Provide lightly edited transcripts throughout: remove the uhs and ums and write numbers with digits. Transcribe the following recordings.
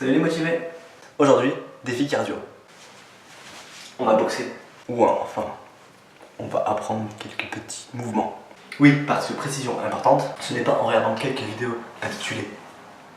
Salut les motivés. Aujourd'hui, défi cardio. On va boxer. Ou enfin, on va apprendre quelques petits mouvements. Oui, parce que précision importante, ce n'est pas en regardant quelques vidéos intitulées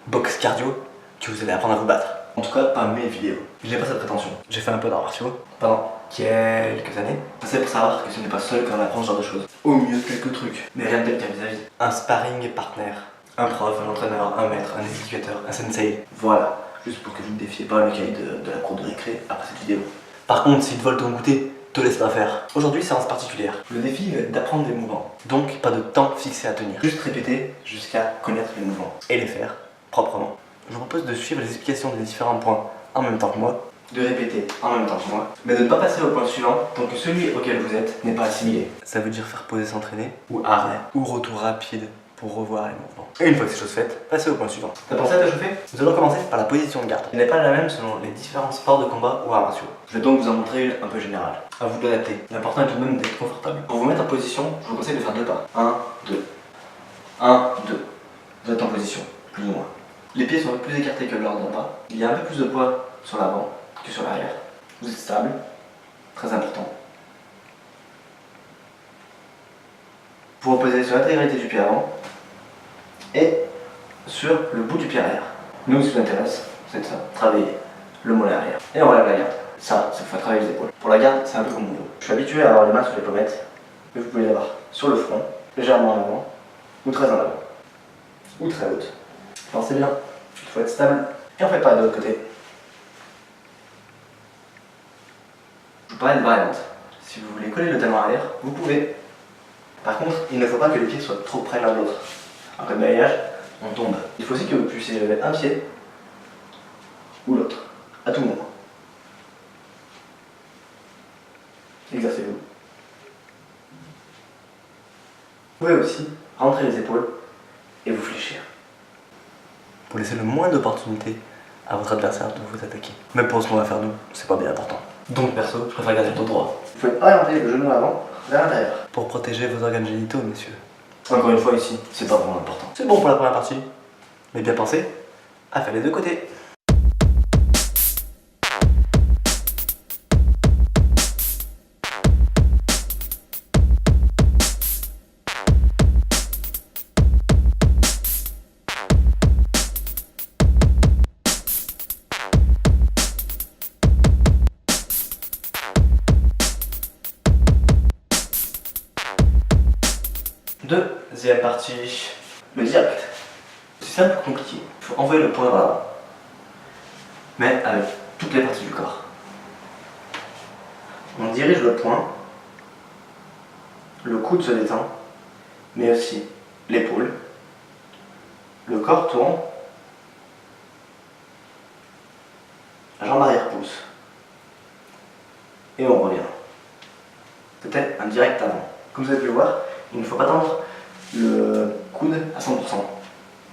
boxe cardio que vous allez apprendre à vous battre. En tout cas, pas mes vidéos. Je n'ai pas cette prétention. J'ai fait un peu d'arts martiaux pendant quelques années. C'est pour savoir que ce n'est pas seul quand on apprend ce genre de choses. Au mieux, quelques trucs, mais rien de tel qu'un vis-à-vis. Un sparring partner, un prof, un entraîneur, un maître, un éducateur, un sensei. Voilà, juste pour que vous ne défiez pas le cahier de la cour de récré après cette vidéo. Par contre, s'ils te volent ton goûter, te laisse pas faire. Aujourd'hui, séance particulière. Le défi va être d'apprendre des mouvements. Donc, pas de temps fixé à tenir. Juste répéter jusqu'à connaître les mouvements. Et les faire proprement. Je vous propose de suivre les explications des différents points en même temps que moi. De répéter en même temps que moi. Mais de ne pas passer au point suivant tant que celui auquel vous êtes n'est pas assimilé. Ça veut dire faire pauser s'entraîner, ou arrêt, ou retour rapide pour revoir les mouvements. Et une fois que c'est chose faite, passer au point suivant. T'as pensé à t'échauffer? Nous allons commencer par la position de garde. Elle n'est pas la même selon les différents sports de combat ou arts martiaux. Je vais donc vous en montrer une un peu générale. À vous d'adapter. L'important est tout de même d'être confortable. Pour vous mettre en position, je vous conseille de faire 2 pas. 1, 2. 1, 2. Vous êtes en position, plus ou moins. Les pieds sont un peu plus écartés que lors d'un pas. Il y a un peu plus de poids sur l'avant que sur l'arrière. Vous êtes stable, très important. Vous reposez sur l'intégralité du pied avant et sur le bout du pied arrière. Nous, ce qui nous intéresse, c'est de ça, travailler le mollet arrière. Et on relève la garde. Ça vous fait travailler les épaules. Pour la garde, c'est un peu comme mon dos. Je suis habitué à avoir les mains sur les pommettes, mais vous pouvez les avoir sur le front, légèrement en avant, ou très en avant, ou très haute. Pensez bien, il faut être stable, et on fait pareil de l'autre côté. Je vous parlais de variante. Si vous voulez coller le talon arrière, vous pouvez. Par contre, il ne faut pas que les pieds soient trop près l'un de l'autre. En cas de balayage, on tombe. Il faut aussi que vous puissiez lever un pied ou l'autre, à tout moment. Exercez-vous. Vous pouvez aussi rentrer les épaules et vous fléchir. Pour laisser le moins d'opportunités à votre adversaire de vous attaquer. Mais pour ce qu'on va faire nous, c'est pas bien important. Donc perso, je préfère garder le dos droit. Vous pouvez orienter le genou avant vers l'intérieur. Pour protéger vos organes génitaux, messieurs. Encore une fois ici, c'est pas vraiment important. C'est bon pour la première partie. Mais bien pensez à faire les deux côtés. Deuxième partie, le direct. C'est un peu compliqué. Il faut envoyer le poing vers l'avant, mais avec toutes les parties du corps. On dirige le poing, le coude se détend, mais aussi l'épaule. Le corps tourne, la jambe arrière pousse, et on revient. C'était un direct avant. Comme vous avez pu le voir, il ne faut pas tendre le coude à 100%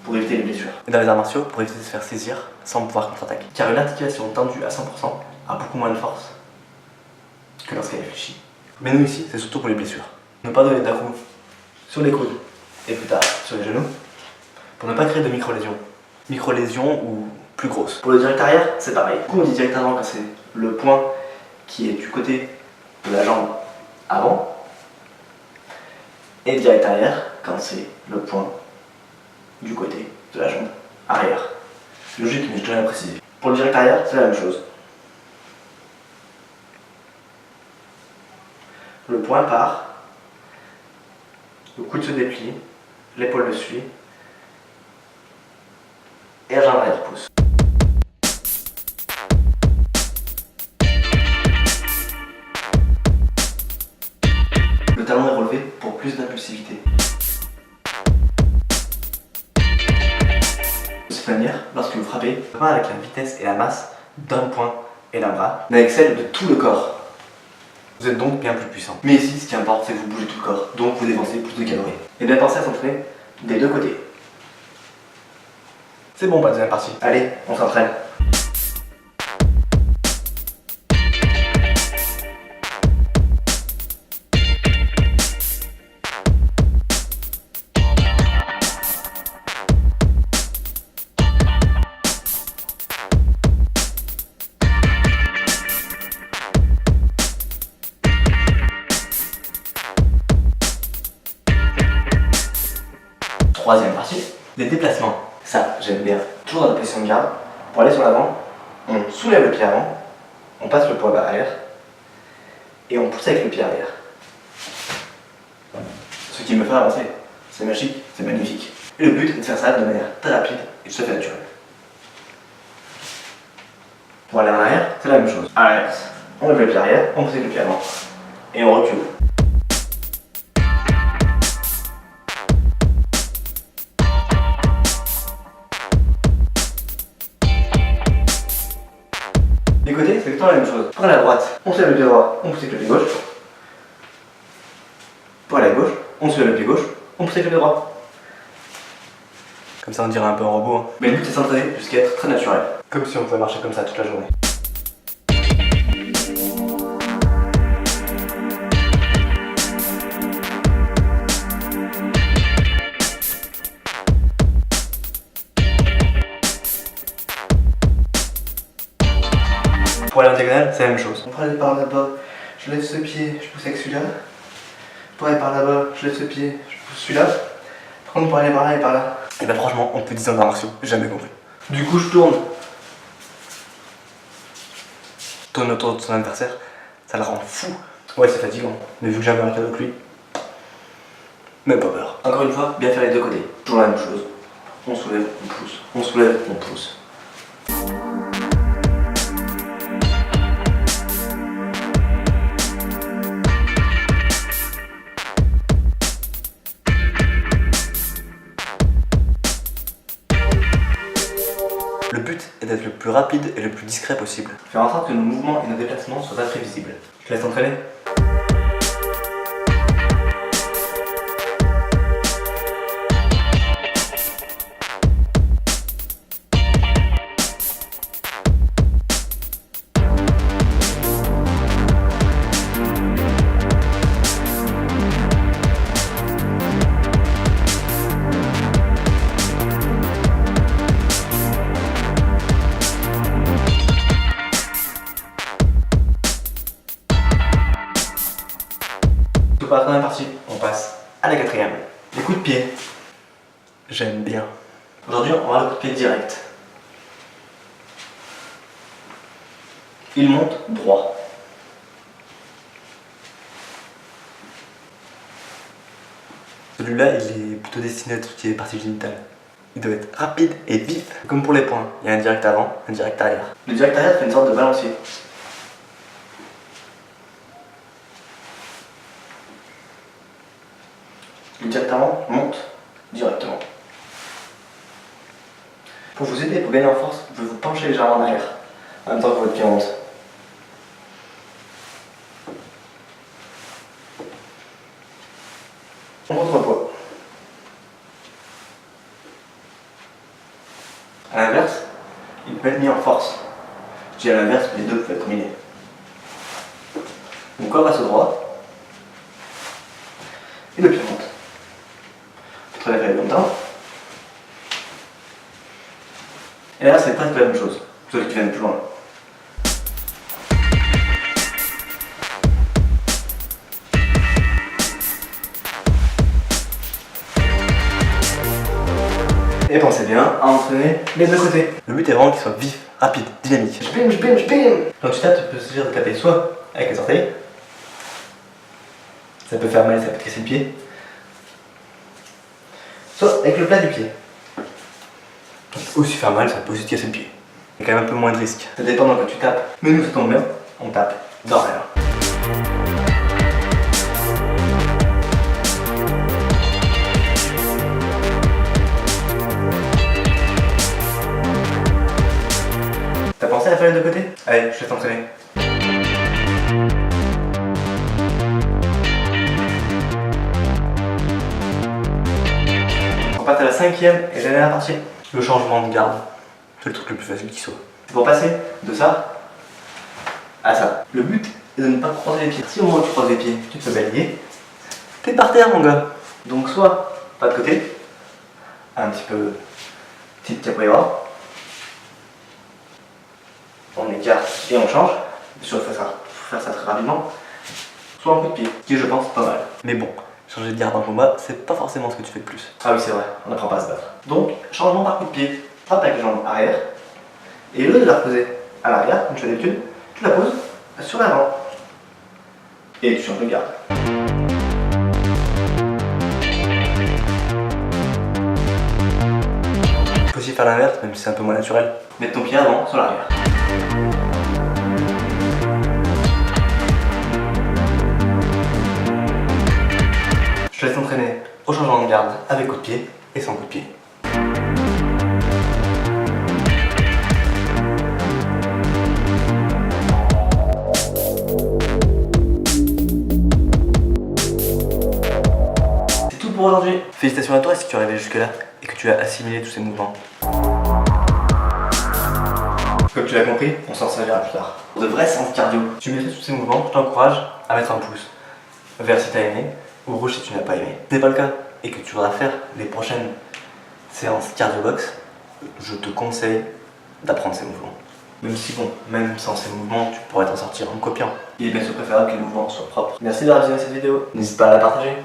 pour éviter les blessures. Et dans les arts martiaux, pour éviter de se faire saisir sans pouvoir contre-attaquer. Car une articulation tendue à 100% a beaucoup moins de force que lorsqu'elle est fléchie. Mais nous ici, c'est surtout pour les blessures. Ne pas donner d'un coup sur les coudes et plus tard sur les genoux pour ne pas créer de micro-lésions. Micro-lésions ou plus grosses. Pour le direct arrière, c'est pareil. Du coup, on dit direct avant quand c'est le point qui est du côté de la jambe avant. Et direct arrière quand c'est le point du côté de la jambe arrière. Logique, mais je tiens à préciser. Pour le direct arrière, c'est la même chose. Le point part, le coude se déplie, l'épaule le suit, et la jambe arrière pousse. Le talon est relevé pour plus d'impulsivité. De cette manière, lorsque vous frappez, pas avec la vitesse et la masse d'un poing et d'un bras, mais avec celle de tout le corps. Vous êtes donc bien plus puissant. Mais ici, ce qui importe, c'est que vous bougez tout le corps, donc vous dépensez plus de calories. Et bien pensez à s'entraîner des deux côtés. C'est bon pour la deuxième partie. Allez, on s'entraîne. Des déplacements. Ça, j'aime bien. Toujours dans la position de garde. Pour aller sur l'avant, on soulève le pied avant, on passe le poids arrière et on pousse avec le pied arrière. Ce qui me fait avancer. C'est magique, c'est magnifique. Et le but est de faire ça de manière très rapide et tout à fait naturelle. Pour aller en arrière, c'est la même chose. À l'inverse, on lève le pied arrière, on pousse avec le pied avant et on recule. Les côtés, c'est exactement la même chose. Pour aller à droite, on soulève le pied droit, on pousse avec le pied gauche. Pour aller à gauche, on soulève le pied gauche, on pousse avec le pied droit. Comme ça on dirait un peu un robot. Hein. Mais le but c'est s'entraîner jusqu'à être très naturel. Comme si on pouvait marcher comme ça toute la journée. Pour aller en diagonale, c'est la même chose. Pour aller par là-bas, je lève ce pied, je pousse avec celui-là. Pour aller par là-bas, je lève ce pied, je pousse celui-là. Par contre, pour aller par là et par là. Et bah franchement, on peut 10 ans d'arts martiaux, j'ai jamais compris. Du coup, je tourne. Tourne autour de son adversaire, ça le rend fou. Ouais, c'est fatigant, mais vu que j'ai un meilleur cadeau que lui, même pas peur. Encore une fois, bien faire les deux côtés. Toujours la même chose. On soulève, on pousse. On soulève, on pousse. Le but est d'être le plus rapide et le plus discret possible. Faire en sorte que nos mouvements et nos déplacements soient imprévisibles. Je te laisse t'entraîner. Pour la première partie, on passe à la quatrième. Les coups de pied. J'aime bien. Aujourd'hui, on va avoir le coup de pied direct. Il monte droit. Celui-là, il est plutôt destiné à tout ce qui est partie génitale. Il doit être rapide et vif. Comme pour les poings, il y a un direct avant, un direct arrière. Le direct arrière fait une sorte de balancier. Le direct avant monte directement. Pour vous aider, pour gagner en force, vous pouvez vous pencher légèrement en arrière, en même temps que votre pied monte. On contrepoids. À l'inverse, il peut être mis en force. Je dis à l'inverse, les deux peuvent être combinés. Mon corps reste au droit, et le pied monte. Très bien longtemps. Et là, c'est presque la même chose, sauf qu'ils viennent plus loin. Et pensez bien à entraîner les deux côtés. Le but est vraiment qu'il soit vif, rapide, dynamique. Je bim. Quand tu tapes, tu peux suffire de taper soit avec les orteils, ça peut faire mal, ça peut te casser le pied, soit avec le plat du pied. Ça peut aussi faire mal, ça peut aussi te casser le pied. Il y a quand même un peu moins de risque. Ça dépend de quand tu tapes. Mais nous, ça tombe bien, on tape dans rien. T'as pensé à faire les deux côtés? Allez, je vais t'entraîner. On passe à la cinquième et dernière partie. Le changement de garde. C'est le truc le plus facile qui soit. C'est pour passer de ça à ça. Le but est de ne pas croiser les pieds. Si au moment où tu croises les pieds, tu te fais balayer, t'es par terre mon gars. Donc soit pas de côté, un petit peu petite capoeira. On écarte et on change. Bien sûr, il faut faire ça très rapidement. Soit un coup de pied, qui je pense pas mal. Mais bon, changer de garde en combat, c'est pas forcément ce que tu fais de plus. Ah oui, c'est vrai, on n'apprend pas à se battre. Donc, changement par coup de pied. Frappe avec la jambe arrière. Et au lieu de la reposer à l'arrière, comme tu fais d'habitude, tu la poses sur l'avant. Et tu changes de garde. Tu peux aussi faire l'inverse, même si c'est un peu moins naturel. Mettre ton pied avant sur l'arrière. Je te laisse t'entraîner au changement de garde avec coup de pied et sans coup de pied. C'est tout pour aujourd'hui. Félicitations à toi si tu es arrivé jusque là et que tu as assimilé tous ces mouvements. Comme tu l'as compris, on s'en servira plus tard. Pour de vrais séances cardio, tu maîtrises tous ces mouvements, je t'encourage à mettre un pouce vert si tu as aimé ou rouge si tu n'as pas aimé. Si ce n'est pas le cas et que tu voudras faire les prochaines séances cardio box, je te conseille d'apprendre ces mouvements. Même si bon, même sans ces mouvements, tu pourrais t'en sortir en copiant. Il est bien sûr préférable que les mouvements soient propres. Merci d'avoir visionné cette vidéo. N'hésite pas à la partager.